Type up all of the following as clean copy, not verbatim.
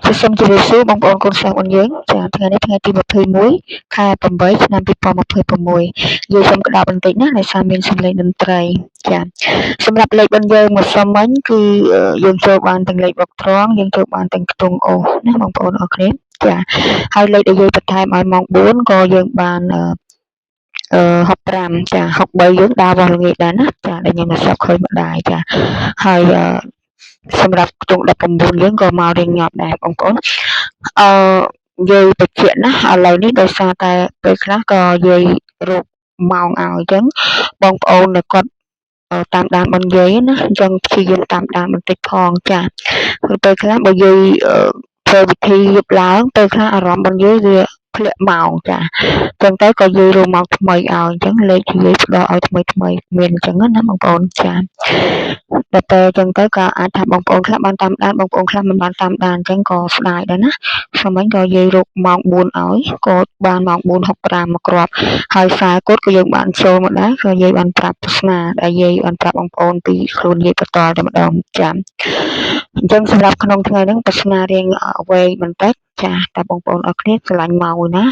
សូមជម្រាបសួរបងប្អូនកូនសិស្សរបស់យើងចាថ្ងៃនេះថ្ងៃទី21ខែ8ឆ្នាំ2026យើងសូមក្តៅបន្តិចណាដោយសារមានសំឡេងតន្ត្រីចាសម្រាប់លេខរបស់យើងមកសុំមិញគឺយើងចូលបានទាំងលេខបុកត្រង់យើងចូលបានទាំងខ្ទង់អូសណាបងប្អូនអរគ្នាចាហើយលេខដែលយើងបន្ថែមឲ្យម៉ោង4ក៏យើងបាន65ចា63យើងដើររបស់ល្ងាចដែរណាចាដែលខ្ញុំមិនស្រាប់ឃើញម្ដាយចាហើយសម្រាប់ខ្ទង់19យើងក៏មករៀងញាប់ដែរបងប្អូនយាយបញ្ជាក់ណាឥឡូវនេះដោយសារតែពេលខ្លះក៏យាយរកម៉ោងឲ្យអញ្ចឹងបងប្អូនដែលគាត់តាមដានបនយាយណាអញ្ចឹងព្យាយាមតាមដានបន្តិចផងចាពេលខ្លះបើយាយធ្វើវិធីយប់ឡើងពេលខ្លះអារម្មណ៍បនយាយវាធ្លាក់ម៉ោងចាអញ្ចឹងទៅក៏យាយរកម៉ោងថ្មីឲ្យអញ្ចឹងលេខយាយផ្ដល់ឲ្យថ្មីមានអញ្ចឹងណាបងប្អូនចាដល់ពេលអញ្ចឹងទៅក៏អាចថាបងប្អូនខ្លះបានតាមដានបងប្អូនខ្លះមិនបានតាមដានអញ្ចឹងក៏ស្ដាយដែរណាស្មិញក៏យាយរកម៉ោង4ឲ្យក៏បានម៉ោង4:65មកគ្រាប់ហើយខ្សែគត់ក៏យើងបានចូលមកដែរក៏យាយបានប្រាប់ប្រស្នាដែលយាយបានប្រាប់បងប្អូនពីខ្លួនយាយបន្តតែម្ដងចាអញ្ចឹងសម្រាប់ក្នុងថ្ងៃហ្នឹងប្រស្នារៀងវែងបន្តិចចាតែបងប្អូនអរគ្នាស្រឡាញ់ម៉ោងមួយណា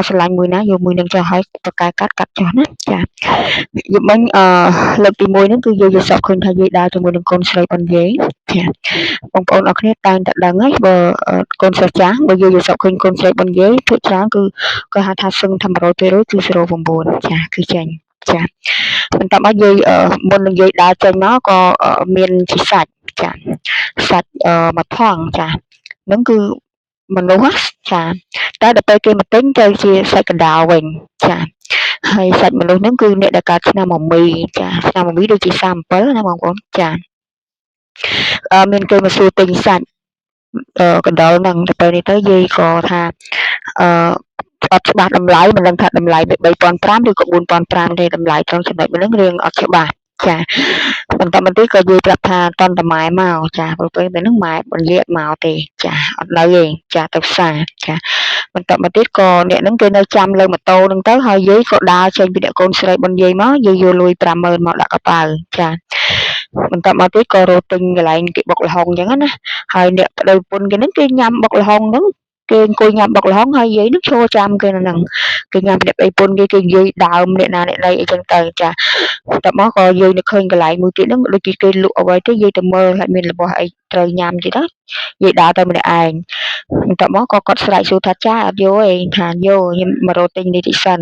ស្រឡាញ់មួយណាយកមួយនឹងចុះឲ្យបកកែកាត់ចុះណាចាយប់មិញលើកទី1ហ្នឹងគឺយាយសក់ឃើញថាយាយដើរជាមួយនឹងកូនស្រីរបស់យាយចាបងប្អូនអរគ្នាតែងតែដឹងហើយបើកូនសិស្សចាស់បើយាយសក់ឃើញកូនស្រីរបស់យាយភាគច្រើនគឺគាត់ហៅថាសឹងថា100%គឺ09ចាគឺចេញចាបន្ទាប់មកយាយមុននឹងយាយដើរចេញមកក៏មានជាសាច់ចាសាច់មួយថងចាហ្នឹងគឺមនុស្សចាតែដល់ពេលគេមកទិញទៅជាសាច់កណ្ដាលវិញចាហើយសាច់មនុស្សហ្នឹងគឺអ្នកដែលកើតឆ្នាំមមីចាឆ្នាំមមីដូចជា37ណាបងប្អូនចាមានគេមកសួរទិញសាច់កណ្ដុរហ្នឹងទៅពេលនេះទៅយាយក៏ថាអត់ច្បាស់តម្លៃមិនដឹងថាតម្លៃ3500ឬក៏4500ទេតម្លៃត្រង់ចំណុចហ្នឹងរឿងអត់ច្បាស់ចាបន្តមកទៀតក៏និយាយប្រាប់ថាតន្តម៉ែមកចាព្រោះពេលហ្នឹងម៉ែបញ្ជាអត់មកទេចាអត់នៅទេចាទៅផ្សារចាបន្តមកទៀតក៏អ្នកហ្នឹងគេនៅចាំលើម៉ូតូហ្នឹងទៅហើយយាយក៏ដើរចេញពីអ្នកកូនស្រីរបស់យាយមកយាយយកលុយ50000មកដាក់កប៉ាល់ចាបន្តមកទៀតក៏រត់ទិញកន្លែងគេបុកល្ហុងអញ្ចឹងណាហើយអ្នកប្តីប្រពន្ធគេហ្នឹងគេញ៉ាំបុកល្ហុងហ្នឹងគេអង្គុយញ៉ាំបុកល្ហុងហើយយាយនឹងឈរចាំគេនៅហ្នឹងគេញ៉ាំអ្នកប្តីប្រពន្ធគេនិយាយដើមអ្នកណាអ្នកណីអីចឹងទៅចាតែមកក៏យាយនៅឃើញកន្លែងមួយទៀតហ្នឹងដូចជាគេលក់អ្វីទៅយាយទៅមើលហើយមានរបស់អីត្រូវញ៉ាំទៀតណាយាយដើរទៅម្នាក់ឯងបន្ទាប់មកក៏គាត់ស្រែកសួរថាចាអត់យកទេថាយកខ្ញុំមករកទិញនេះតិចសិន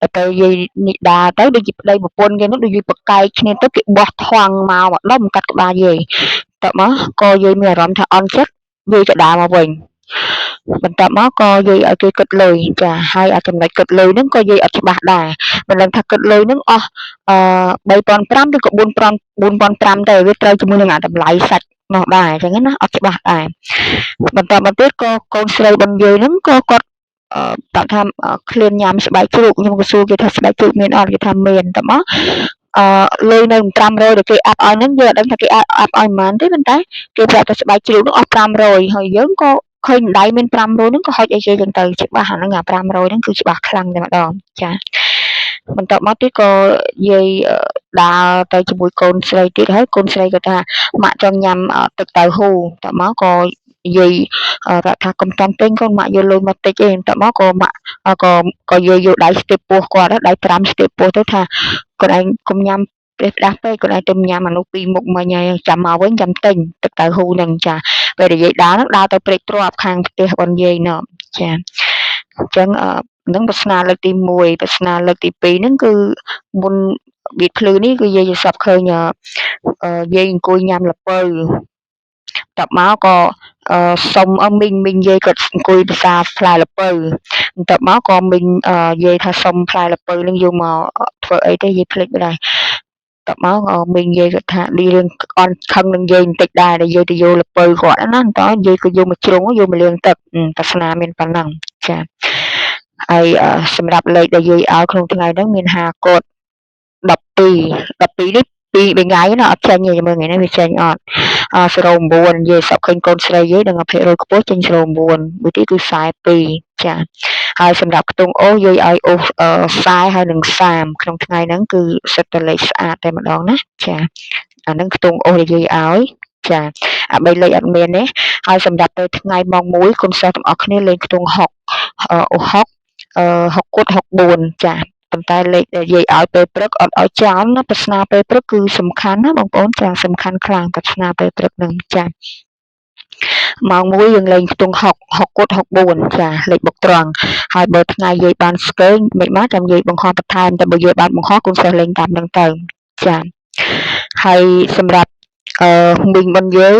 តែពេលយាយនេះដើរទៅដូចជាប្តីប្រពន្ធគេនោះដូចយាយប្រកែកគ្នាទៅគេបោះថងមកដុំកាត់ក្បាលយាយតែមកក៏យាយមានអារម្មណ៍ថាអន់ចិត្តយាយក៏ដើរមកវិញបន្ទាប់មកក៏យាយឲ្យគេគិតលុយចាហើយអាចំណុចគិតលុយហ្នឹងក៏យាយអត់ច្បាស់ដែរមិនដឹងថាគិតលុយហ្នឹងអស់3500ឬក៏4500ទៅវាត្រូវជាមួយនឹងអាតម្លៃសាច់នោះដែរអញ្ចឹងណាអត់ច្បាស់ដែរបន្តមកទៀតក៏កូនស្រីរបស់យាយហ្នឹងក៏គាត់ប្រាប់ថាឃ្លានញ៉ាំស្បែកជ្រូកខ្ញុំក៏សួរគេថាស្បែកជ្រូកមានអត់គេថាមានតែមកលុយនៅ500ដែលគេអាប់ឲ្យហ្នឹងយើងអត់ដឹងថាគេអាប់ឲ្យប៉ុន្មានទេប៉ុន្តែគេប្រាប់ថាស្បែកជ្រូកនោះអស់500ហើយយើងក៏ឃើញម្ដាយមាន500ហ្នឹងក៏ហុចឲ្យគេចឹងទៅច្បាស់អាហ្នឹងអា500ហ្នឹងគឺច្បាស់ខ្លាំងតែម្ដងចាបន្ទាប់មកទៀតក៏យាយដើរទៅជាមួយកូនស្រីទៀតហើយកូនស្រីក៏ថាម៉ាក់ចង់ញ៉ាំទឹកតៅហ៊ូតមកក៏យាយគាត់ថាកុំតាន់ពេញកូនម៉ាក់យកលុយមកតិចឯងតមកក៏ម៉ាក់ក៏យាយយកដៃស្ទាបពោះគាត់ដៃ5ស្ទាបពោះទៅថាគាត់ឯងកុំញ៉ាំពេលផ្ដាស់ពេកគាត់ឯងទៅញ៉ាំអានោះពីរមុខមិញហើយចាំមកវិញចាំទិញទឹកតៅហ៊ូហ្នឹងចាពេលដែលយាយដើរហ្នឹងដើរទៅព្រែកទ្របខាងផ្ទះបងយាយនោះចាអញ្ចឹងនឹងប្រស្នាលើកទី1ប្រស្នាលើកទី2ហ្នឹងគឺមុនបៀតភ្លឺនេះគឺយាយសពឃើញយាយអង្គុយញ៉ាំល្ពៅតបមកក៏សុំមីងយាយគាត់អង្គុយភាសាផ្លែល្ពៅបន្ទាប់មកក៏មីងយាយថាសុំផ្លែល្ពៅនឹងយកមកធ្វើអីទេយាយភ្លេចដែរតបមកមីងយាយគាត់ថាឌីរឿងអន់ខឹងនឹងយាយបន្តិចដែរដែលយាយទៅយកល្ពៅគាត់ណាតើយាយក៏យកមកជ្រុងយកមកលាងទឹកប្រស្នាមានប៉ុណ្ណឹងចាហើយសម្រាប់លេខដែលយាយឲ្យក្នុងថ្ងៃហ្នឹងមាន5កូដ12នេះពីរថ្ងៃណាអត់ចេញទេមើលថ្ងៃនេះវាចេញអត់09យាយសក់ឃើញកូនស្រីយាយដឹង20%ខ្ពស់ចេញ09មួយទៀតគឺ42ចាហើយសម្រាប់ខ្ទង់អូសយាយឲ្យអូស40ហើយនឹង30ក្នុងថ្ងៃហ្នឹងគឺសិតតែលេខស្អាតតែម្ដងណាចាអាហ្នឹងខ្ទង់អូសដែលយាយឲ្យចាអា3លេខអត់មានទេ ហើយសម្រាប់ពេលថ្ងៃម៉ោង1កូនសិស្សទាំងអស់គ្នាលេងខ្ទង់6គត់64ចាប៉ុន្តែលេខដែលយាយឲ្យពេលព្រឹកអត់ឲ្យចោលណាប្រស្នាពេលព្រឹកគឺសំខាន់ណាបងប្អូនចាសំខាន់ខ្លាំងប្រស្នាពេលព្រឹកនឹងចាម៉ោង1យើងលេងខ្ទង់6គត់64ចាលេខបុកត្រង់ហើយបើថ្ងៃយាយបានស្គេងមិនមកចាំយាយបង្ហោះបន្ថែមតែបើយាយបានបង្ហោះកូនសិស្សលេងតាមនឹងទៅចាហើយសម្រាប់មីងមុនយាយ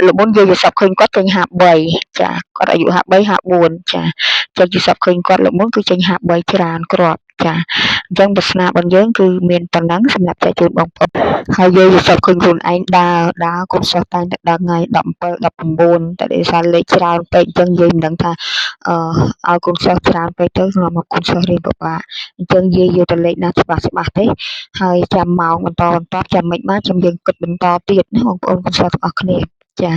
លមុនយាយសពឃើញគាត់ចេញ53ចាគាត់អាយុ53 54ចាចឹងជាសពឃើញគាត់លមុនគឺចេញ53ច្រើនគ្រាប់ចាអញ្ចឹងប្រស្នារបស់យើងគឺមានប៉ុណ្ណឹងសម្រាប់ចែកជូនបងប្អូនហើយយាយសពឃើញខ្លួនឯងដើរកូនសិស្សតែងតែដើរថ្ងៃ17 19តែដោយសារលេខច្រើនពេកអញ្ចឹងយាយមិនដឹងថាឲ្យកូនសិស្សច្រើនពេកទៅនាំមកកូនសិស្សរៀនពិបាកអញ្ចឹងយាយយកតែលេខណាច្បាស់ទេហើយចាំម៉ោងបន្តចាំមិនបានចាំយើងគិតបន្តទៀតណាបងប្អូនកូនសិស្សទាំងអស់គ្នាចា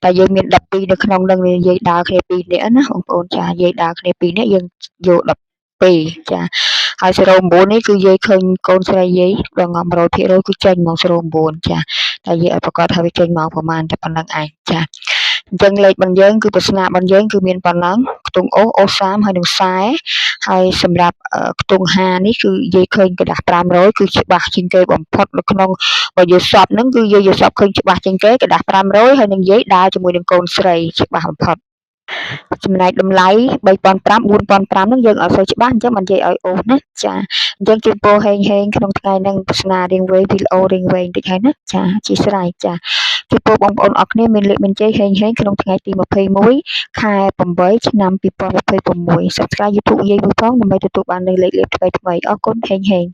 តែយើងមាន12នៅក្នុងនឹងនិយាយដើរគ្នា2នាក់ណាបងប្អូនចាយាយដើរគ្នា2នាក់យើងយក12ចាហើយ09នេះគឺយាយឃើញកូនស្រីយាយដល់ងាប់ 100% គឺចេញមក09ចាតែយាយឲ្យប្រកាសថាវាចេញមកប្រហែលតែប៉ុណ្្នឹងឯងចាអញ្ចឹងលេខរបស់យើងគឺប្រស្នារបស់យើងគឺមានប៉ុណ្ណឹងខ្ទង់អូ30ហើយនឹង40ហើយសម្រាប់ខ្ទង់50នេះគឺយាយឃើញกระดาษ500គឺច្បាស់ជាងគេបំផុតនៅក្នុងបើយាយសពហ្នឹងគឺយាយសពឃើញច្បាស់ជាងគេกระดาษ500ហើយនឹងយាយដើរជាមួយនឹងកូនស្រីច្បាស់បំផុតចំណែកតម្លៃ3500 4500ហ្នឹងយើងអត់សូវច្បាស់អញ្ចឹងមិននិយាយឲ្យអូសណាចាអញ្ចឹងជូនពរហេងក្នុងថ្ងៃហ្នឹងប្រស្នារៀងវែងវីដេអូរៀងវែងតិចហើយណាចាជាស្រ័យចាជូនពរបងប្អូនអរគ្នាមានលេខមានជ័យហេងក្នុងថ្ងៃទី21ខែ8ឆ្នាំ2026 Subscribe YouTube យាយមួយផងដើម្បីទទួលបានលេខថ្មីអរគុណហេង